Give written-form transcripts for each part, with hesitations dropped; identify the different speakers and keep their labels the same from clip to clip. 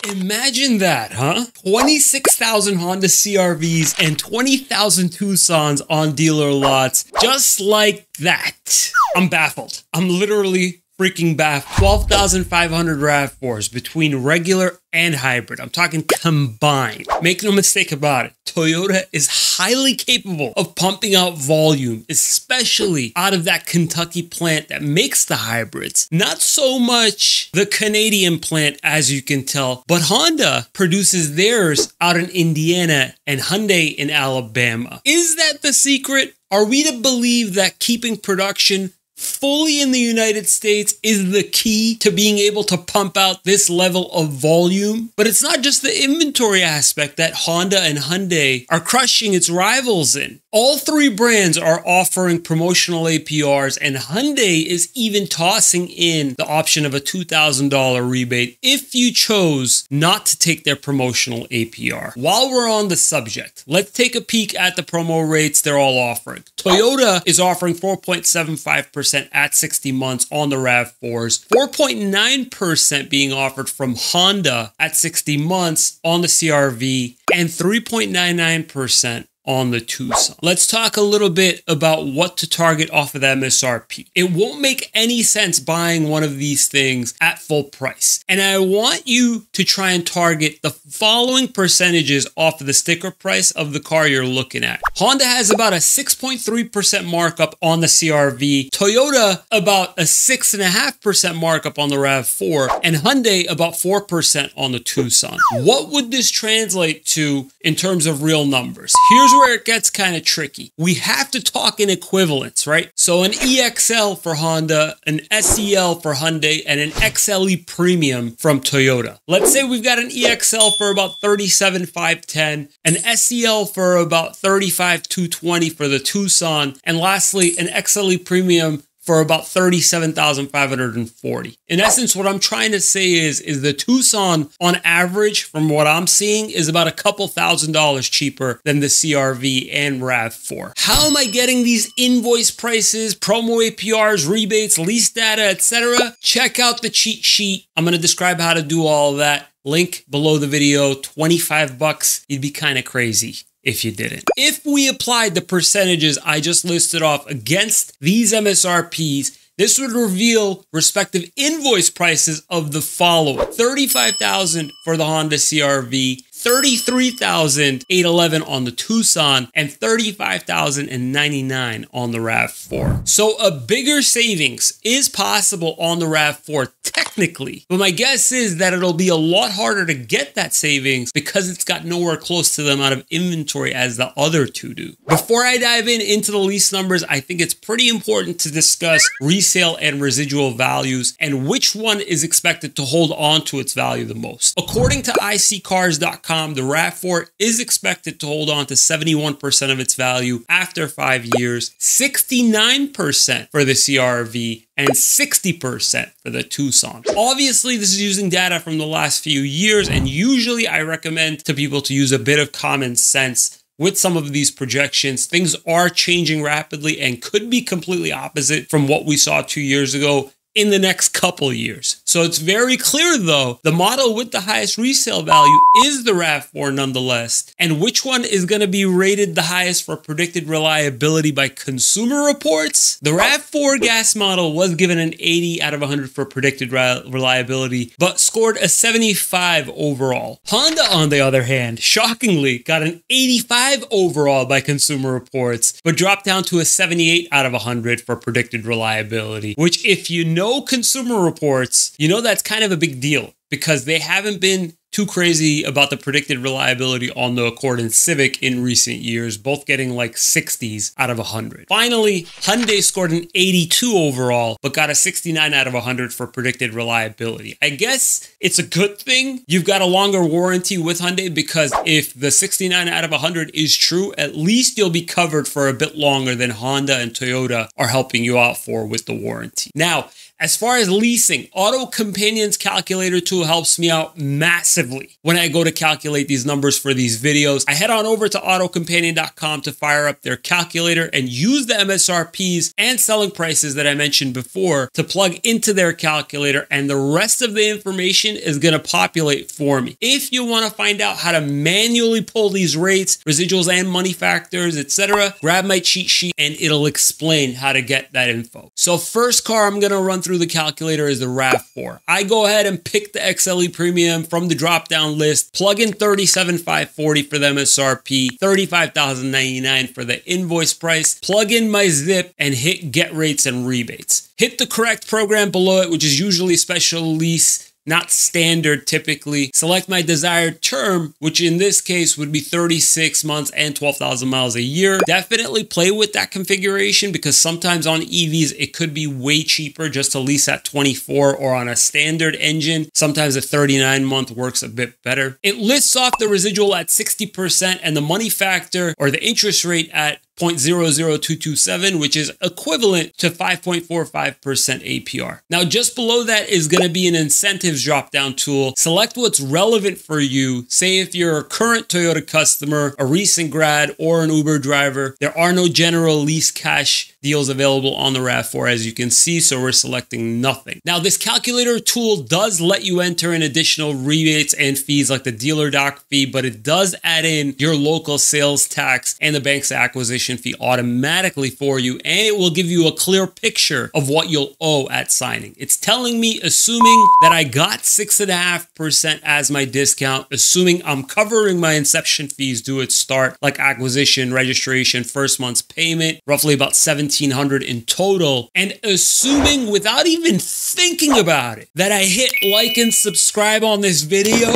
Speaker 1: Imagine that, huh? 26,000 Honda CR-Vs and 20,000 Tucsons on dealer lots, just like that. I'm baffled. I'm literally freaking baffled. 12,500 RAV4s between regular and hybrid. I'm talking combined. Make no mistake about it. Toyota is highly capable of pumping out volume, especially out of that Kentucky plant that makes the hybrids. Not so much the Canadian plant, as you can tell, but Honda produces theirs out in Indiana and Hyundai in Alabama. Is that the secret? Are we to believe that keeping production fully in the United States is the key to being able to pump out this level of volume? But it's not just the inventory aspect that Honda and Hyundai are crushing its rivals in. All three brands are offering promotional APRs, and Hyundai is even tossing in the option of a $2,000 rebate if you chose not to take their promotional APR. While we're on the subject, let's take a peek at the promo rates they're all offering. Toyota is offering 4.75% at 60 months on the RAV4s, 4.9% being offered from Honda at 60 months on the CR-V, and 3.99% on the Tucson. Let's talk a little bit about what to target off of the MSRP. It won't make any sense buying one of these things at full price. And I want you to try and target the following percentages off of the sticker price of the car you're looking at. Honda has about a 6.3% markup on the CR-V, Toyota about a 6.5% markup on the RAV4, and Hyundai about 4% on the Tucson. What would this translate to in terms of real numbers? Here's where it gets kind of tricky. We have to talk in equivalents, right? So an EXL for Honda, an SEL for Hyundai, and an XLE Premium from Toyota. Let's say we've got an EXL for about $37,510, an SEL for about $35,220 for the Tucson, and lastly, an XLE Premium for about $37,540. In essence, what I'm trying to say is the Tucson, on average, from what I'm seeing, is about a couple $1,000s cheaper than the CR-V and RAV4. How am I getting these invoice prices, promo APRs, rebates, lease data, etc.? Check out the cheat sheet. I'm going to describe how to do all of that. Link below the video, 25 bucks. You'd be kind of crazy if you didn't. If we applied the percentages I just listed off against these MSRPs, this would reveal respective invoice prices of the following: $35,000 for the Honda CR-V, $33,811 on the Tucson, and $35,099 on the RAV4. So a bigger savings is possible on the RAV4 technically, but my guess is that it'll be a lot harder to get that savings because it's got nowhere close to the amount of inventory as the other two do. Before I dive into the lease numbers, I think it's pretty important to discuss resale and residual values and which one is expected to hold on to its value the most. According to iSeeCars.com, the RAV4 is expected to hold on to 71% of its value after 5 years, 69% for the CR-V, and 60% for the Tucson. Obviously, this is using data from the last few years, and usually I recommend to people to use a bit of common sense with some of these projections. Things are changing rapidly and could be completely opposite from what we saw 2 years ago in the next couple years. So it's very clear though, the model with the highest resale value is the RAV4 nonetheless. And which one is going to be rated the highest for predicted reliability by Consumer Reports? The RAV4 gas model was given an 80 out of 100 for predicted reliability, but scored a 75 overall. Honda, on the other hand, shockingly got an 85 overall by Consumer Reports, but dropped down to a 78 out of 100 for predicted reliability, which, if you know Consumer Reports, you know that's kind of a big deal because they haven't been too crazy about the predicted reliability on the Accord and Civic in recent years, both getting like 60s out of 100. Finally, Hyundai scored an 82 overall, but got a 69 out of 100 for predicted reliability. I guess it's a good thing you've got a longer warranty with Hyundai, because if the 69 out of 100 is true, at least you'll be covered for a bit longer than Honda and Toyota are helping you out for with the warranty. Now, As far as leasing, AutoCompanion's calculator tool helps me out massively when I go to calculate these numbers for these videos. I head on over to AutoCompanion.com to fire up their calculator and use the MSRPs and selling prices that I mentioned before to plug into their calculator, and the rest of the information is going to populate for me. If you want to find out how to manually pull these rates, residuals and money factors, etc., grab my cheat sheet and it'll explain how to get that info. So first car I'm going to run through the calculator is the RAV4. I go ahead and pick the XLE Premium from the drop-down list, plug in $37,540 for the MSRP, $35,099 for the invoice price, plug in my zip, and hit get rates and rebates. Hit the correct program below it, which is usually special lease, not standard typically. Select my desired term, which in this case would be 36 months and 12,000 miles a year. Definitely play with that configuration because sometimes on EVs, it could be way cheaper just to lease at 24, or on a standard engine, sometimes a 39-month works a bit better. It lists off the residual at 60% and the money factor or the interest rate at 0.00227, which is equivalent to 5.45% APR. Now, just below that is going to be an incentives drop-down tool. Select what's relevant for you. Say if you're a current Toyota customer, a recent grad, or an Uber driver. There are no general lease cash deals available on the RAV4, as you can see, so we're selecting nothing. Now, this calculator tool does let you enter in additional rebates and fees like the dealer doc fee, but it does add in your local sales tax and the bank's acquisition fee automatically for you, and it will give you a clear picture of what you'll owe at signing. It's telling me, assuming that I got 6.5% as my discount, assuming I'm covering my inception fees due at start, like acquisition, registration, first month's payment, roughly about $1,700 in total, and assuming without even thinking about it that I hit like and subscribe on this video.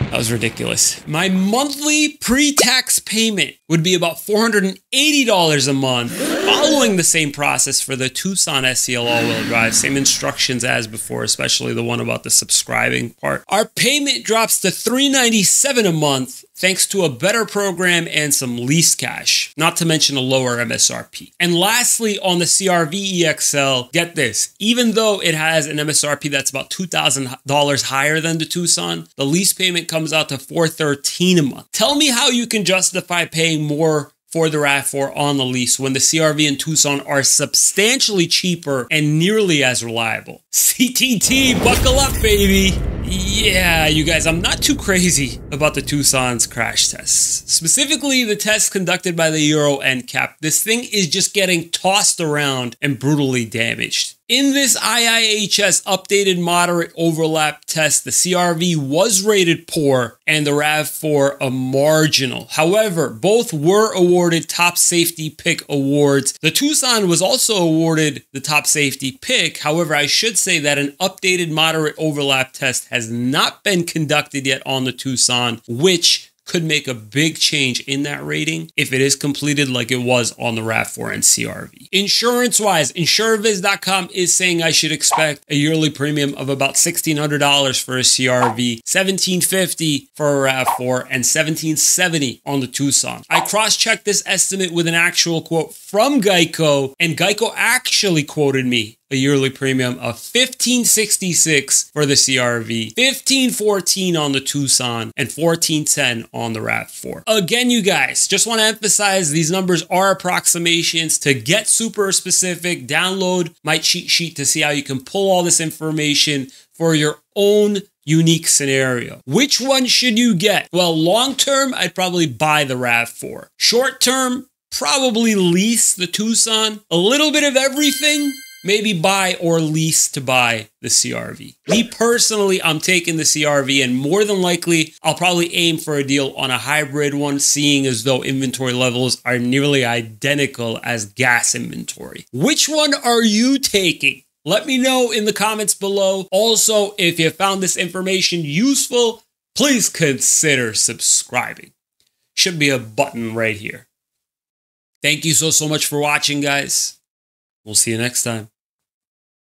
Speaker 1: That was ridiculous. My monthly pre-tax payment would be about $480 a month, following the same process for the Tucson SEL all-wheel drive. Same instructions as before, especially the one about the subscribing part. Our payment drops to $397 a month, thanks to a better program and some lease cash, not to mention a lower MSRP. And lastly, on the CR-V EXL, get this, even though it has an MSRP that's about $2,000 higher than the Tucson, the lease payment comes out to $413 a month. Tell me how you can justify paying more for the RAV4 on the lease when the CR-V and Tucson are substantially cheaper and nearly as reliable. CTT, buckle up, baby. Yeah, you guys, I'm not too crazy about the Tucson's crash tests. Specifically, the tests conducted by the Euro NCAP. This thing is just getting tossed around and brutally damaged. In this IIHS updated moderate overlap test, the CR-V was rated poor and the RAV4 a marginal. However, both were awarded top safety pick awards. The Tucson was also awarded the top safety pick. However, I should say that an updated moderate overlap test has not been conducted yet on the Tucson, which could make a big change in that rating if it is completed like it was on the RAV4 and CR-V. Insurance-wise, Insuraviz.com is saying I should expect a yearly premium of about $1,600 for a CR-V, $1,750 for a RAV4, and $1,770 on the Tucson. I cross-checked this estimate with an actual quote from Geico, and Geico actually quoted me a yearly premium of $1,566 for the CR-V, $1,514 on the Tucson, and $1,410 on the RAV4. Again, you guys, just want to emphasize these numbers are approximations. To get super specific, download my cheat sheet to see how you can pull all this information for your own unique scenario. Which one should you get? Well, long term, I'd probably buy the RAV4. Short term, probably lease the Tucson. A little bit of everything. Maybe buy or lease to buy the CR-V. Me personally, I'm taking the CR-V, and more than likely, I'll probably aim for a deal on a hybrid one, seeing as though inventory levels are nearly identical as gas inventory. Which one are you taking? Let me know in the comments below. Also, if you found this information useful, please consider subscribing. Should be a button right here. Thank you so much for watching, guys. We'll see you next time.